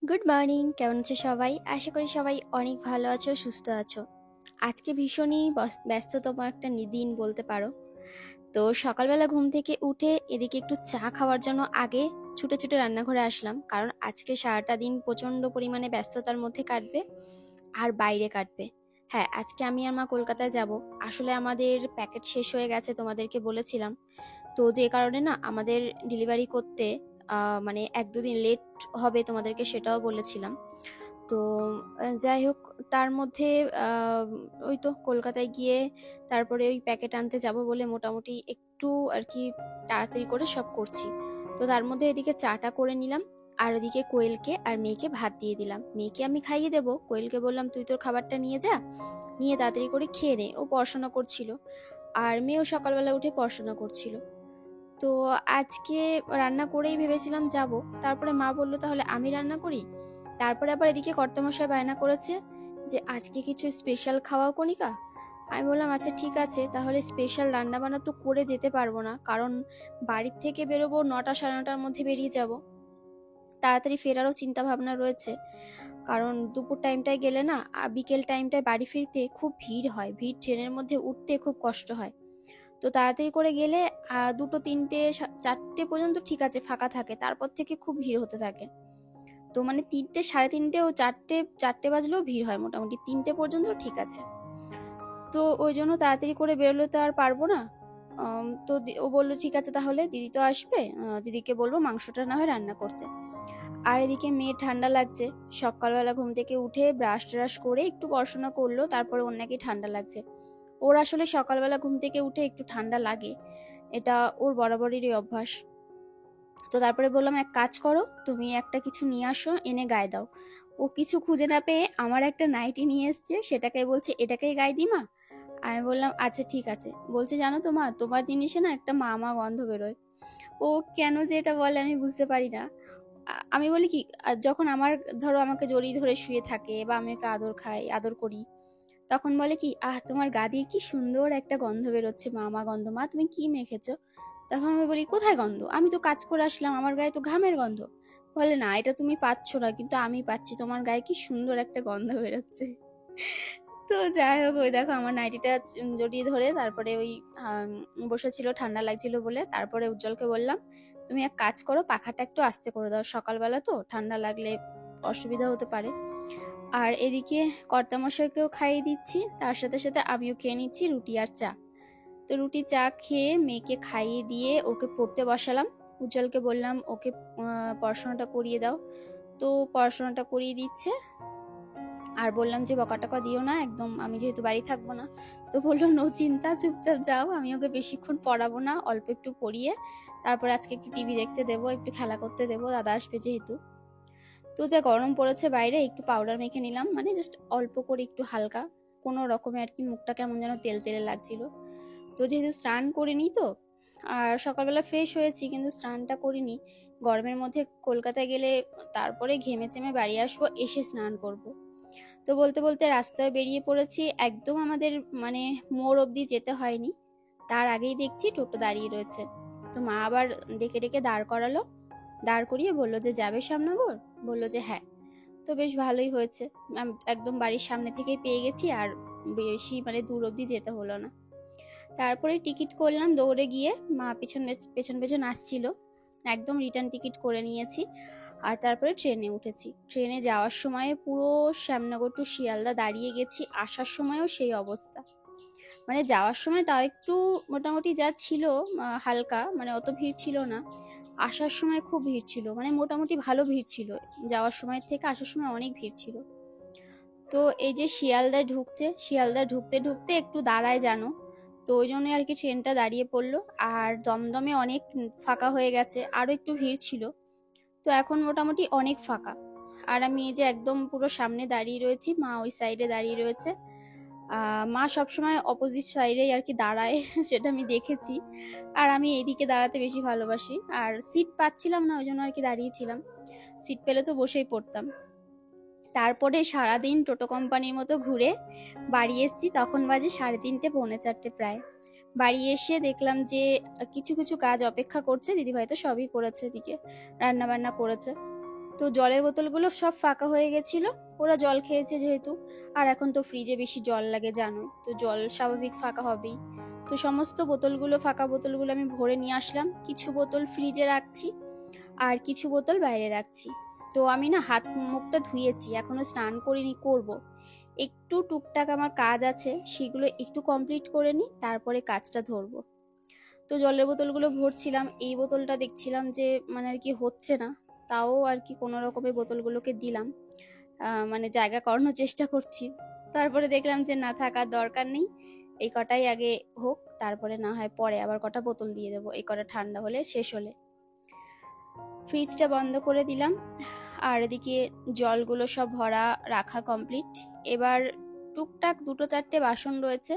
Good morning, কেমন আছো সবাই? আশা করি সবাই অনেক ভালো আছো, সুস্থ আছো। আজকে ভীষণই ব্যস্ততম একটা দিন বলতে পারো। তো সকালবেলা ঘুম থেকে উঠে এদিকে একটু চা খাওয়ার জন্য আগে ছুটে ছুটে রান্নাঘরে আসলাম, কারণ আজকে সারাটা দিন প্রচণ্ড পরিমাণে ব্যস্ততার মধ্যে কাটবে আর বাইরে কাটবে। হ্যাঁ, আজকে আমি আর মা কলকাতায় যাব। আসলে আমাদের প্যাকেট শেষ হয়ে গেছে, তোমাদেরকে বলেছিলাম। তো যে কারণে না আমাদের ডেলিভারি করতে মানে ১-২ দিন লেট হবে, তোমাদেরকে সেটাও বলেছিলাম। তো যাই হোক, তার মধ্যে আহ, ওই তো কলকাতায় গিয়ে তারপরে ওই প্যাকেট আনতে যাব বলে মোটামুটি একটু আর কি তাড়াতাড়ি করে সব করছি। তো তার মধ্যে এদিকে চাটা করে নিলাম, আর ওদিকে কোয়েলকে আর মেয়েকে ভাত দিয়ে দিলাম। মেয়েকে আমি খাইয়ে দেবো, কোয়েলকে বললাম তুই তোর খাবারটা নিয়ে যা, নিয়ে তাড়াতাড়ি করে খেয়ে নে, ও পড়াশোনা করছিল। আর মেয়েও সকালবেলা উঠে পড়াশোনা করছিল। তো আজকে রান্না করেই ভেবেছিলাম যাব, তারপরে মা বলল তাহলে আমি রান্না করি। তারপরে আবার এদিকে কর্তামশাই বায়না করেছে যে আজকে কিছু স্পেশাল খাওয়াও কণিকা। আমি বললাম আচ্ছা ঠিক আছে, তাহলে স্পেশাল রান্না বান্না তো করে যেতে পারবো না, কারণ বাড়ির থেকে বেরোবো ৯টা সাড়ে ৯টার মধ্যে বেরিয়ে যাব। তাড়াতাড়ি ফেরারও চিন্তা ভাবনা রয়েছে, কারণ দুপুর টাইমটায় গেলে না আর বিকেল টাইমটায় বাড়ি ফিরতে খুব ভিড় হয়, ভিড় ট্রেনের মধ্যে উঠতে খুব কষ্ট হয়। তো তাড়াতাড়ি করে গেলে ২টো ৩টে ৪টে পর্যন্ত ঠিক আছে ফাঁকা থাকে, তারপর থেকে খুব ভিড় হতে থাকে। তো মানে ৩টে সাড়ে ৩টে ও ৪টে বাজলেও ভিড় হয়, মোটামুটি ৩টে পর্যন্ত ঠিক আছে। তো ওই জন্য তাড়াতাড়ি করে বেরোলে তো আর পারবো না। তো ও বললো ঠিক আছে তাহলে, দিদি তো আসবে, দিদিকে বলবো মাংসটা না হয় রান্না করতে। আর এদিকে মেয়ে ঠান্ডা লাগছে, সকালবেলা ঘুম থেকে উঠে ব্রাশ ট্রাশ করে একটু পড়াশোনা করলো, তারপরে ওর নাকি ঠান্ডা লাগছে। ওর আসলে সকালবেলা ঘুম থেকে উঠে একটু ঠান্ডা লাগে, এটা ওর বরাবরেরই অভ্যাস। তো তারপরে বললাম এক কাজ করো, তুমি একটা কিছু নিয়ে আসো, এনে গায়ে দাও। ও কিছু খুঁজে না পেয়ে আমার একটা নাইটি নিয়ে এসছে, সেটাকে বলছে এটাকেই গায়ে দি মা। আমি বললাম আচ্ছা ঠিক আছে। বলছে জানো তো মা, তোমার জিনিসে না একটা মা মা গন্ধ বেরোয়। ও কেন যে এটা বলে আমি বুঝতে পারি না। আমি বলি কি, যখন আমার ধরো আমাকে জড়িয়ে ধরে শুয়ে থাকে বা আমি ওকে আদর খাই আদর করি, তখন বলে কি তোমার গা দিয়ে কি সুন্দর একটা গন্ধ বেরোচ্ছে, মা মা গন্ধ, মা তুমি কি মেখেছো? তখন আমি বলি কোথায় গন্ধ, আমি তো কাজ করে আসলাম, আমার গায়ে তো ঘামের গন্ধ। বলে না, এটা তুমি পাচ্ছ না, কিন্তু আমি পাচ্ছি, তোমার গায়ে কি সুন্দর একটা গন্ধ বেরোচ্ছে। তো যাই হোক, ওই দেখো আমার নাইটিটা জড়িয়ে ধরে তারপরে ওই বসেছিল, ঠান্ডা লাগছিল বলে। তারপরে উজ্জ্বলকে বললাম তুমি এক কাজ করো, পাখাটা একটু আস্তে করে দাও, সকালবেলা তো ঠান্ডা লাগলে অসুবিধা হতে পারে। আর এদিকে কর্তামশাইকেও খাইয়ে দিচ্ছি, তার সাথে সাথে আমিও খেয়ে নিচ্ছি রুটি আর চা। তো রুটি চা খেয়ে মেয়েকে খাইয়ে দিয়ে ওকে পড়তে বসালাম। উজ্জ্বলকে বললাম ওকে পড়াশোনাটা করিয়ে দাও। তো পড়াশোনাটা করিয়ে দিচ্ছে। আর বললাম যে বকা টকা দিও না একদম, আমি যেহেতু বাড়ি থাকবো না। তো বললো নো চিন্তা, চুপচাপ যাও, আমি ওকে বেশিক্ষণ পড়াবো না, অল্প একটু পড়িয়ে তারপর আজকে একটু টিভি দেখতে দেবো, একটু খেলা করতে দেবো, দাদা আসবে যেহেতু। তো যা গরম পড়েছে বাইরে, একটু পাউডার মেখে নিলাম, মানে জাস্ট অল্প করে একটু হালকা, কোনো রকমে আর কি, মুখটা কেমন যেন তেল তেলে লাগছিল। তো যেহেতু স্নান করিনি তো, আর সকালবেলা ফ্রেশ হয়েছি কিন্তু স্নানটা করিনি। গরমের মধ্যে কলকাতায় গেলে তারপরে ঘেমে চেমে বাড়ি আসবো, এসে স্নান করব। তো বলতে বলতে রাস্তায় বেরিয়ে পড়েছি, একদম আমাদের মানে মোড় অবধি যেতে হয়নি, তার আগেই দেখছি টোটো দাঁড়িয়ে রয়েছে। তো মা আবার ডেকে ডেকে দাঁড় করালো, দাঁড় করিয়ে বললো যে যাবে শ্যামনগর? বললো যে হ্যাঁ। তো বেশ ভালোই হয়েছে, একদম বাড়ির সামনে থেকেই পেয়ে গেছি, আর বেশি মানে দূর অবধি যেতে হলো না। তারপরে টিকিট করলাম দৌড়ে গিয়ে, মা পিছনে পেছন পেছন আসছিল, একদম রিটার্ন টিকিট করে নিয়েছি। আর তারপরে ট্রেনে উঠেছি। ট্রেনে যাওয়ার সময় পুরো শ্যামনগর টু শিয়ালদা দাঁড়িয়ে গেছি, আসার সময়ও সেই অবস্থা। মানে যাওয়ার সময় তাও একটু মোটামুটি যা ছিল, হালকা, মানে অত ভিড় ছিল না। আসার সময় খুব ভিড় ছিল, মানে মোটামুটি ভালো ভিড় ছিল, যাওয়ার সময় থেকে আসার সময় অনেক ভিড় ছিল। তো এই যে শিয়ালদায় ঢুকছে, শিয়ালদায় ঢুকতে ঢুকতে একটু দাঁড়ায় জানো, তো ওই জন্য আর কি ট্রেনটা দাঁড়িয়ে পড়লো। আর দমদমে অনেক ফাঁকা হয়ে গেছে, আরো একটু ভিড় ছিল। তো এখন মোটামুটি অনেক ফাঁকা। আর আমি এই যে একদম পুরো সামনে দাঁড়িয়ে রয়েছি, মা ওই সাইডে দাঁড়িয়ে রয়েছে। মা সবসময় অপোজিট সাইডেই আর কি দাঁড়ায় সেটা আমি দেখেছি। আর আমি এইদিকে দাঁড়াতে বেশি ভালোবাসি, আর সিট পাচ্ছিলাম না, ওই জন্য আর কি দাঁড়িয়েছিলাম। সিট পেলে তো বসেই পড়তাম। তারপরে সারাদিন টোটো কোম্পানির মতো ঘুরে বাড়ি এসেছি, তখন বাজে 3:30 পৌনে 4টে প্রায়। বাড়ি এসে দেখলাম যে কিছু কিছু কাজ অপেক্ষা করছে, দিদিভাই তো সবই করেছে, এদিকে রান্না বান্না করেছে। তো জলের বোতলগুলো সব ফাঁকা হয়ে গেছিল, ওরা জল খেয়েছে যেহেতু। আর এখন তো ফ্রিজে বেশি জল লাগে জানো, তো জল স্বাভাবিক ফাঁকা হবেই। তো সমস্ত বোতলগুলো, ফাঁকা বোতলগুলো আমি ভরে নিয়ে আসলাম। কিছু বোতল ফ্রিজে রাখছি আর কিছু বোতল বাইরে রাখছি। তো আমি না হাত মুখটা ধুয়েছি, এখনো স্নান করিনি, করব। একটু টুকটাক আমার কাজ আছে, সেগুলো একটু কমপ্লিট করে নিই, তারপরে কাজটা ধরবো। তো জলের বোতলগুলো ভরছিলাম, এই বোতলটা দেখছিলাম যে মানে আর কি হচ্ছে না, তাও আর কি কোনো রকমের বোতলগুলোকে দিলাম, মানে জায়গা করানোর চেষ্টা করছি। তারপরে দেখলাম যে না, থাকার দরকার নেই, এই কটাই আগে হোক, তারপরে না হয় পরে আবার কটা বোতল দিয়ে দেবো, এই কটা ঠান্ডা হলে, শেষ হলে। ফ্রিজটা বন্ধ করে দিলাম, আর এদিকে জলগুলো সব ভরা রাখা কমপ্লিট। এবার টুকটাক 2-4টে বাসন রয়েছে,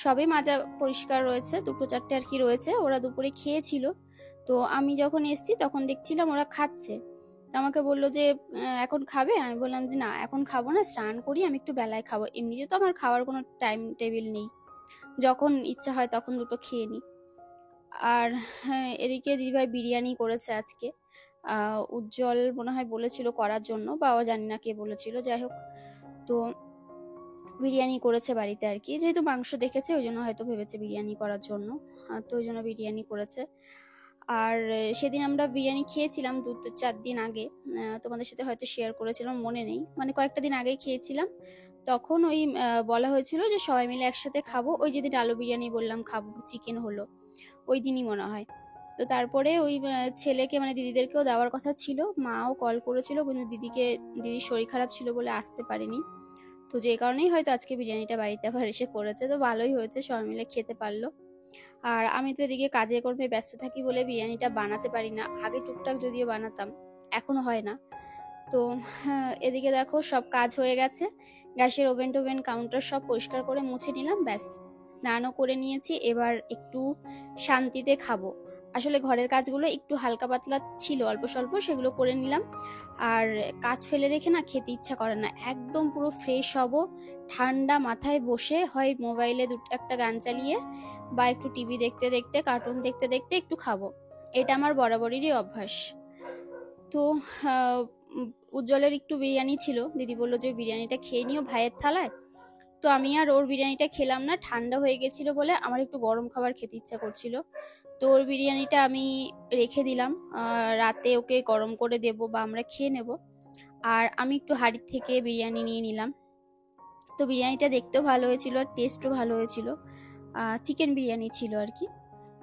সবই মাজা পরিষ্কার রয়েছে, 2-4টে আর কি রয়েছে। ওরা দুপুরে খেয়েছিল, তো আমি যখন এসছি তখন দেখছিলাম ওরা খাচ্ছে। তো আমাকে বললো যে এখন খাবে? আমি বললাম যে না, এখন খাবো না, স্নান করি, আমি একটু বেলায় খাবো। এমনিতে তো আমার খাওয়ার কোনো টাইম টেবিল নেই, যখন ইচ্ছা হয় তখন দুটো খেয়ে নিই। আর এদিকে দিদিভাই বিরিয়ানি করেছে আজকে, উজ্জ্বল মনে হয় বলেছিল করার জন্য, বা ও জানি না কে বলেছিল, যাই হোক। তো বিরিয়ানি করেছে বাড়িতে আর কি, যেহেতু মাংস দেখেছে ওই জন্য হয়তো ভেবেছে বিরিয়ানি করার জন্য, তো ওই জন্য বিরিয়ানি করেছে। আর সেদিন আমরা বিরিয়ানি খেয়েছিলাম 2-4 দিন আগে, তোমাদের সাথে হয়তো শেয়ার করেছিলাম, মনে নেই, মানে কয়েকটা দিন আগেই খেয়েছিলাম। তখন ওই বলা হয়েছিল যে সবাই মিলে একসাথে খাবো, ওই যেদিন আলু বিরিয়ানি বললাম খাবো, চিকেন হলো ওই দিনই মনে হয়। তো তারপরে ওই ছেলেকে মানে দিদিদেরকেও দেওয়ার কথা ছিল, মাও কল করেছিল, কিন্তু দিদির শরীর খারাপ ছিল বলে আসতে পারেনি। তো যে কারণেই হয়তো আজকে বিরিয়ানিটা বাড়িতে আবার এসে করেছে, তো ভালোই হয়েছে, সবাই মিলে খেতে পারলো। আর আমি তো এদিকে কাজে কর্মে ব্যস্ত থাকি বলে বিরিয়ানিটা বানাতে পারি না, আগে টুকটাক যদিও বানাতাম, এখনো হয় না। তো এদিকে দেখো সব কাজ হয়ে গেছে, গ্যাসের ওভেন টোভেন কাউন্টার সব পরিষ্কার করে মুছে নিলাম, ব্যাস স্নানও করে নিয়েছি। এবার একটু শান্তিতে খাবো। আসলে ঘরের কাজগুলো একটু হালকা পাতলা ছিল, অল্প স্বল্প, সেগুলো করে নিলাম। আর কাজ ফেলে রেখে না খেতে ইচ্ছা করে না, একদম পুরো ফ্রেশ হব, ঠান্ডা মাথায় বসে হয় মোবাইলে একটা গান চালিয়ে বা একটু টিভি দেখতে দেখতে, কার্টুন দেখতে দেখতে একটু খাবো, এটা আমার বরাবরেরই অভ্যাস। তো উজ্জ্বলের একটু বিরিয়ানি ছিল, দিদি বললো যে বিরিয়ানিটা খেয়ে নিও ভাইয়ের থালায়। তো আমি আর ওর বিরিয়ানিটা খেলাম না, ঠান্ডা হয়ে গেছিল বলে আমার একটু গরম খাবার খেতে ইচ্ছা করছিল। তো ওর বিরিয়ানিটা আমি রেখে দিলাম, রাতে ওকে গরম করে দেব বা আমরা খেয়ে নেব। আর আমি একটু হাঁড়ির থেকে বিরিয়ানি নিয়ে নিলাম। তো বিরিয়ানিটা দেখতেও ভালো হয়েছিল আর টেস্টও ভালো হয়েছিল, চিকেন বিরিয়ানি ছিল আর কি।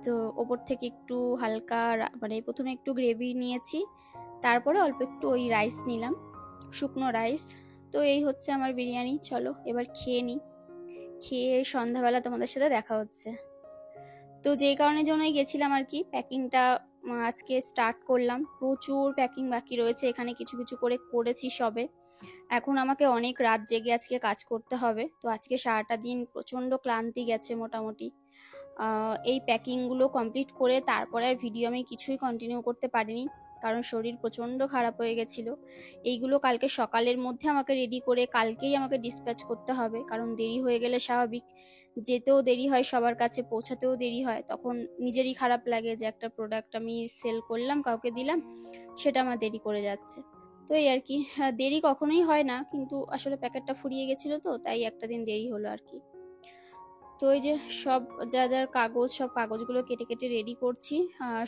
তো ওপর থেকে একটু হালকা মানে প্রথমে একটু গ্রেভি নিয়েছি, তারপরে অল্প একটু ওই রাইস নিলাম, শুকনো রাইস। তো এই হচ্ছে আমার বিরিয়ানি, চলো এবার খেয়ে নিই, খেয়ে সন্ধ্যাবেলা তোমাদের সাথে দেখা হচ্ছে। তো যেই কারণের জন্যই গেছিলাম আর কি, প্যাকিংটা আজকে স্টার্ট করলাম, প্রচুর প্যাকিং বাকি রয়েছে, এখানে কিছু কিছু করে করেছি সবে। এখন আমাকে অনেক রাত জেগে আজকে কাজ করতে হবে, তো আজকে সারাটা দিন প্রচণ্ড ক্লান্তি গেছে মোটামুটি। এই প্যাকিংগুলো কমপ্লিট করে তারপরে আর ভিডিও আমি কিছুই কন্টিনিউ করতে পারিনি, কারণ শরীর প্রচণ্ড খারাপ হয়ে গেছিলো। এইগুলো কালকে সকালের মধ্যে আমাকে রেডি করে কালকেই আমাকে ডিসপ্যাচ করতে হবে, কারণ দেরি হয়ে গেলে স্বাভাবিক যেতেও দেরি হয়, সবার কাছে পৌঁছাতেও দেরি হয়, তখন নিজেরই খারাপ লাগে যে একটা প্রোডাক্ট আমি সেল করলাম, কাউকে দিলাম, সেটা আমার দেরি করে যাচ্ছে। তো এই আর কি, দেরি কখনোই হয় না, কিন্তু আসলে প্যাকেটটা ফুরিয়ে গেছিলো, তো তাই একটা দিন দেরি হলো আর কি। তো এই যে সব যা যার কাগজ, সব কাগজগুলো কেটে কেটে রেডি করছি,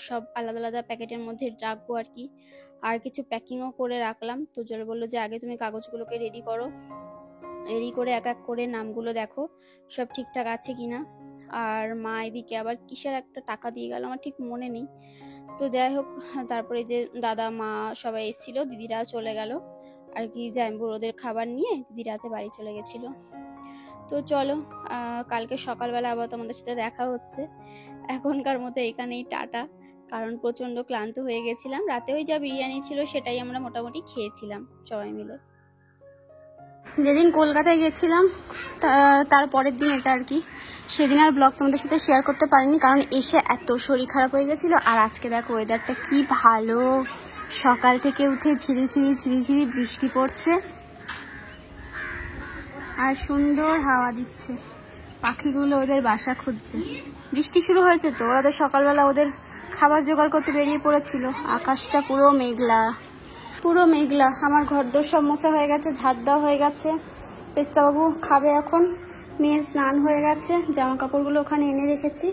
সব আলাদা আলাদা প্যাকেটের মধ্যে রাখবো আর কি। আর কিছু প্যাকিংও করে রাখলাম। তো জল বললো যে আগে তুমি কাগজগুলোকে রেডি করো, রেডি করে এক এক করে নামগুলো দেখো সব ঠিকঠাক আছে কিনা। আর মা এদিকে আবার কিসের একটা টাকা দিয়ে গেল, আমার ঠিক মনে নেই। তো যাই হোক, তারপরে যে দাদা মা সবাই এসেছিল, দিদিরা চলে গেল আর কি, জাম্বুর ওদের খাবার নিয়ে দিদি রাতে বাড়ি চলে গেছিলো। তো চলো কালকে সকালবেলা আবার তোমাদের সাথে দেখা হচ্ছে, এখনকার মতো এখানেই টাটা, কারণ প্রচণ্ড ক্লান্ত হয়ে গেছিলাম। রাতে ওই যা বিরিয়ানি ছিল সেটাই আমরা মোটামুটি খেয়েছিলাম সবাই মিলে। যেদিন কলকাতায় গেছিলাম তার পরের দিন এটা আর কি, সেদিন আর ব্লগ তোমাদের সাথে শেয়ার করতে পারিনি, কারণ এসে এত শরীর খারাপ হয়ে গেছিলো। আর আজকে দেখো ওয়েদারটা কি ভালো, সকাল থেকে উঠে ঝিরিঝিরি বৃষ্টি পড়ছে আর সুন্দর হাওয়া দিচ্ছে, পাখিগুলো ওদের বাসা খুঁজছে। বৃষ্টি শুরু হয়েছে তো, ওরা সকালবেলা ওদের খাবার জোগাড় করতে বেরিয়ে পড়েছিল। আকাশটা পুরো মেঘলা, পুরো মেঘলা। আমার ঘরদোর সব মোছা হয়ে গেছে, ঝাড় দেওয়া হয়ে গেছে। পেস্তাবাবু খাবে এখন। মেয়ের স্নান হয়ে গেছে, জামা কাপড়গুলো ওখানে এনে রেখেছি,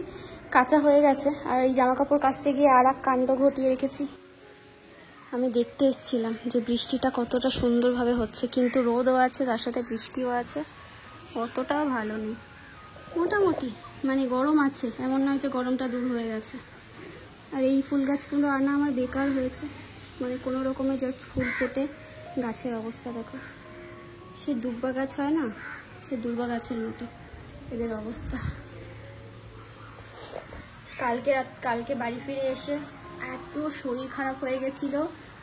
কাঁচা হয়ে গেছে। আর এই জামা কাপড় কাচতে গিয়ে আর এক কাণ্ড ঘটিয়ে রেখেছি। আমি দেখতে এসেছিলাম যে বৃষ্টিটা কতটা সুন্দরভাবে হচ্ছে, কিন্তু রোদও আছে, তার সাথে বৃষ্টিও আছে। অতটাও ভালো নেই, মোটামুটি মানে গরম আছে, এমন নয় যে গরমটা দূর হয়ে গেছে। আর এই ফুল গাছগুলো আনা আমার বেকার হয়েছে, মানে কোনো রকমে জাস্ট ফুল ফোটে। গাছের অবস্থা দেখো, সে দুব্বা গাছ হয় না, সে দুর্বা গাছের মতো এদের অবস্থা। কালকে বাড়ি ফিরে এসে এত শরীর খারাপ হয়ে গেছিল,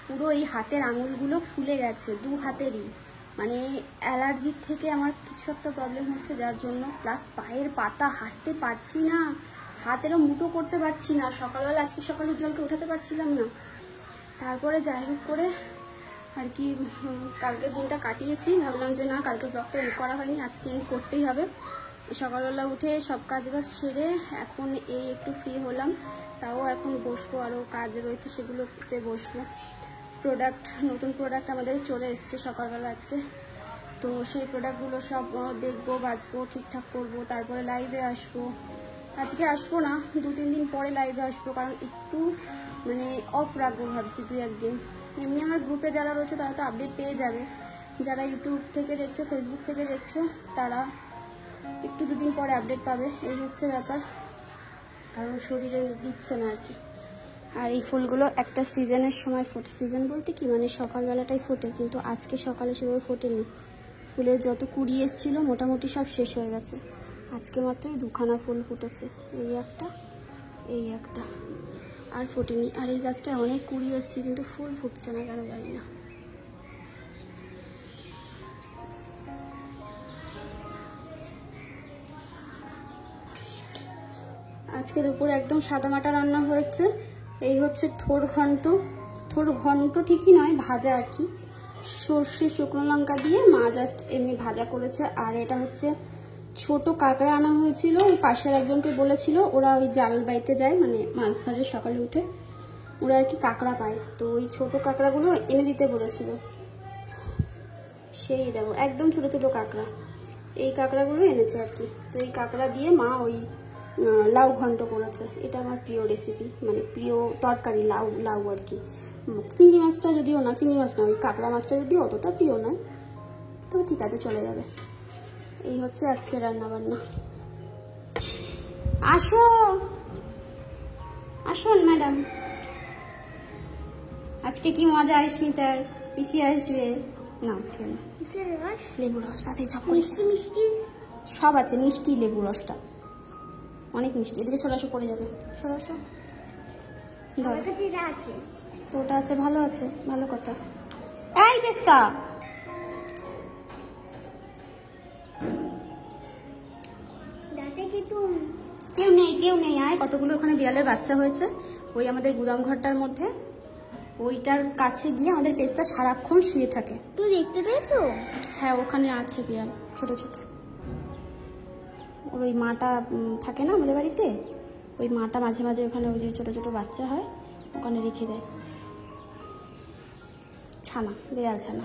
পুরো এই হাতের আঙুলগুলো ফুলে গেছে, দু হাতেরই। মানে অ্যালার্জির থেকে আমার কিছু একটা প্রবলেম হচ্ছে, যার জন্য। প্লাস পায়ের পাতা, হাঁটতে পারছি না, হাতেরও মুঠো করতে পারছি না। সকালবেলা আজকে সকালে জলকে উঠাতে পারছিলাম না। তারপরে যাই হোক করে আর কি কালকের দিনটা কাটিয়েছি। ভাবলাম যে না, কালকে ব্লগটা এন্ড করা হয়নি, আজকে এন্ড করতেই হবে। সকালবেলা উঠে সব কাজ বাজ সেরে এখন এই একটু ফ্রি হলাম। তাও এখন বসবো, আরও কাজ রয়েছে, সেগুলোতে বসবো। নতুন প্রোডাক্ট আমাদের চলে এসছে সকালবেলা আজকে। তো সেই প্রোডাক্টগুলো সব দেখবো, বাজবো, ঠিকঠাক করবো, তারপরে লাইভে আসবো। আজকে আসবো না, 2-3 দিন পরে লাইভে আসবো, কারণ একটু মানে অফ রাখবো ভাবছি 2-1 দিন। এমনি আমার গ্রুপে যারা রয়েছে তারা তো আপডেট পেয়ে যাবে, যারা ইউটিউব থেকে দেখছো, ফেসবুক থেকে দেখছো, তারা একটু 2 দিন পরে আপডেট পাবে। এই হচ্ছে ব্যাপার, কারণ শরীরে দিচ্ছে না আর কি। আর এই ফুলগুলো একটা সিজনের সময় ফোটে, সিজন বলতে কি মানে সকালবেলাটাই ফোটে, কিন্তু আজকে সকালে সেভাবে ফোটেনি। ফুলের যত কুড়ি এসেছিলো মোটামুটি সব শেষ হয়ে গেছে। আজকে মাত্র 2খানা ফুল ফুটেছে, এই একটা, আর ফোটেনি। আর এই গাছটা অনেক কুড়ি এসছে, কিন্তু ফুল ফুটছে না কেন জানি না। আজকে দুপুরে একদম সাদামাটা রান্না হয়েছে। এই হচ্ছে থোর ঘন্ট ঠিকই নয়, ভাজা আর কি, সর্ষে শুকনো লঙ্কা দিয়ে মা জাস্ট এমনি ভাজা করেছে। আর এটা হচ্ছে ছোট কাঁকড়া আনা হয়েছিল, ওই পাশের একজনকে বলেছিল, ওরা ওই জাল বাইতে যায়, মানে মাছ ধরে সকালে উঠে, ওরা আর কি কাঁকড়া পায়, তো ওই ছোট কাঁকড়াগুলো এনে দিতে বলেছিল। সেই দেখো একদম ছোট ছোট কাঁকড়া, এই কাঁকড়াগুলো এনেছে আর কি। তো এই কাঁকড়া দিয়ে মা ওই লাউ ঘন্ট করেছে। এটা আমার প্রিয় রেসিপি, মানে প্রিয় তরকারি, লাউ আর কি। চিংড়ি মাছটা যদিও না, চিংড়ি মাছ না, ওই কাঁকড়া মাছটা যদিও অতটা প্রিয় নয়, তবে ঠিক আছে, চলে যাবে। এই হচ্ছে আজকে রান্না বান্না। আসুন ম্যাডাম, আজকে কি মজা, স্মিতার পিসি আসবে। না কেন, লেবু রস তাতে মিষ্টি সব আছে, মিষ্টি লেবু রসটা অনেক মিষ্টি। এদিকে সরাসো, পড়ে যাবে, সরাসো। তো ওটা আছে, ভালো আছে, ভালো কথা। এই পেস্তা, কেউ নেই আয়। কতগুলো ওখানে বিড়ালের বাচ্চা হয়েছে, ওই আমাদের গুদাম ঘরটার মধ্যে, ওইটার কাছে গিয়ে আমাদের পেস্তা সারাক্ষণ শুয়ে থাকে। তুই দেখতে পেয়েছো? হ্যাঁ, ওখানে আছে বিড়াল, ছোট ছোট। ওই মাটা থাকে না আমাদের বাড়িতে, ওই মাটা মাঝে মাঝে ওখানে ওই যে ছোটো ছোটো বাচ্চা হয়, ওখানে রেখে দেয়। ছানা, বিড়াল ছানা।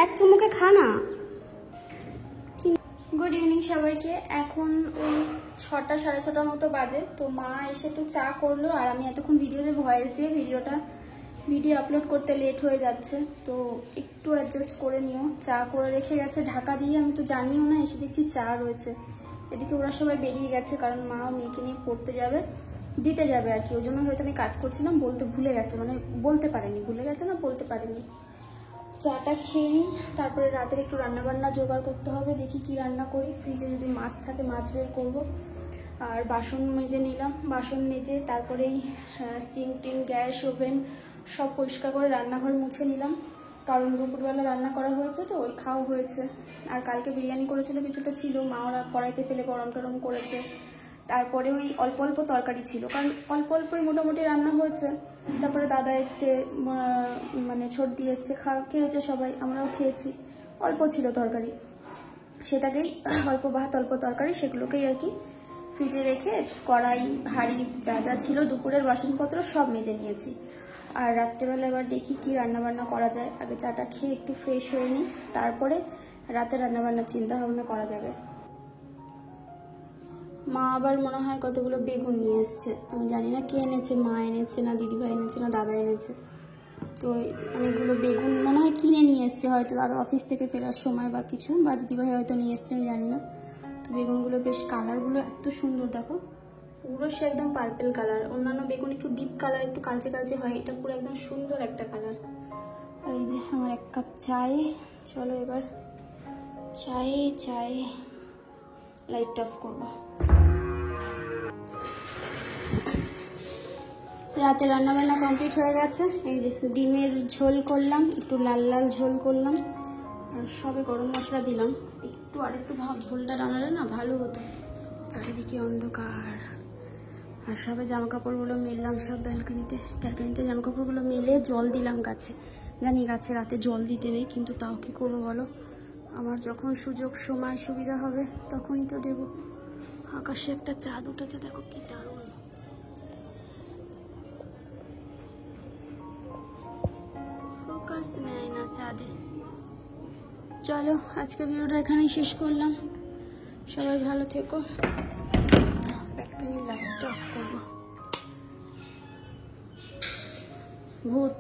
এক চুমুকে খা না। গুড ইভিনিং সবাইকে। এখন ওই 6টা 6:30 মতো বাজে। তো মা এসে একটু চা করলো, আর আমি এতক্ষণ ভিডিওতে ভয়েস দিয়ে ভিডিও আপলোড করতে লেট হয়ে যাচ্ছে, তো একটু অ্যাডজাস্ট করে নিও। চা করে রেখে গেছে ঢাকা দিয়ে, আমি তো জানিও না, এসে দেখছি চা রয়েছে। এদিকে ওরা সবাই বেরিয়ে গেছে, কারণ মা মেয়েকে নিয়ে পড়তে যাবে, দিতে যাবে আর কি। ওই জন্য হয়তো আমি কাজ করছিলাম, বলতে ভুলে গেছে, মানে বলতে পারেনি, ভুলে গেছে না, বলতে পারেনি। চাটা খেয়ে নিই, তারপরে রাতের একটু রান্নাবান্না জোগাড় করতে হবে। দেখি কি রান্না করি, ফ্রিজে যদি মাছ থাকে মাছ বের করব। আর বাসন মেজে নিলাম, বাসন মেজে তারপরেই সিঙ্ক টিন, গ্যাস, ওভেন সব পরিষ্কার করে রান্নাঘর মুছে নিলাম, কারণ দুপুরবেলা রান্না করা হয়েছে, তো ওই খাওয়া হয়েছে। আর কালকে বিরিয়ানি করেছিল, কিছুটা ছিল, মা ওরা কড়াইতে ফেলে গরম টরম করেছে। তারপরে ওই অল্প অল্প তরকারি ছিল, কারণ অল্প অল্পই মোটামুটি রান্না হয়েছে। তারপরে দাদা এসছে, মানে ছোটদি এসছে, খেয়েছে সবাই, আমরাও খেয়েছি। অল্প ছিল তরকারি, সেটাকেই অল্প ভাত অল্প তরকারি, সেগুলোকেই আর কি ফ্রিজে রেখে কড়াই হাঁড়ি যা যা ছিল দুপুরের বাসনপত্র সব মেজে নিয়েছি। আর রাত্রেবেলা এবার দেখি কি রান্নাবান্না করা যায়। আগে চাটা খেয়ে একটু ফ্রেশ হয়ে নিই, তারপরে রাতে রান্নাবান্নার চিন্তা ভাবনা করা যাবে। মা আবার মনে হয় কতগুলো বেগুন নিয়ে এসছে, আমি জানি না কে এনেছে, মা এনেছে না দিদিভাই এনেছে না দাদা এনেছে। তো অনেকগুলো বেগুন মনে হয় কিনে নিয়ে এসছে, হয়তো দাদা অফিস থেকে ফেরার সময় বা কিছু, বা দিদিভাই হয়তো নিয়ে এসছে, আমি জানি না। তো বেগুনগুলো বেশ কালারগুলো এত সুন্দর, দেখো পুরো সে একদম পার্পেল কালার। অন্যান্য বেগুন একটু ডিপ কালার, একটু কালচে কালচে হয়, এটা পুরো একদম সুন্দর একটা কালার। আর এই যে আমার 1 কাপ চাই। চলো এবার চাই লাইট অফ করবো। রাতে রান্নাবান্না কমপ্লিট হয়ে গেছে। এই যে ডিমের ঝোল করলাম, একটু লাল লাল ঝোল করলাম, আর সবে গরম মশলা দিলাম। একটু আরেকটু ঝোলটা রান্নালে না ভালো হতো। চারিদিকে অন্ধকার, আর সবে জামা কাপড়গুলো মেললাম সব ব্যালকানিতে জামা কাপড়গুলো মেলে জল দিলাম গাছে। জানি গাছে রাতে জল দিতে নেই, কিন্তু তাও কি করবো বলো, আমার যখন সুযোগ সময় সুবিধা হবে তখনই তো দেবো। আকাশে একটা চাঁদ উঠেছে, দেখো কি দারুণ। ফোকাস নেয় না চাঁদে। চলো আজকে ভিডিওটা এখানেই শেষ করলাম। সবাই ভালো থেকো। ব্যালকনির লাইটটা অফ করবো। ভূত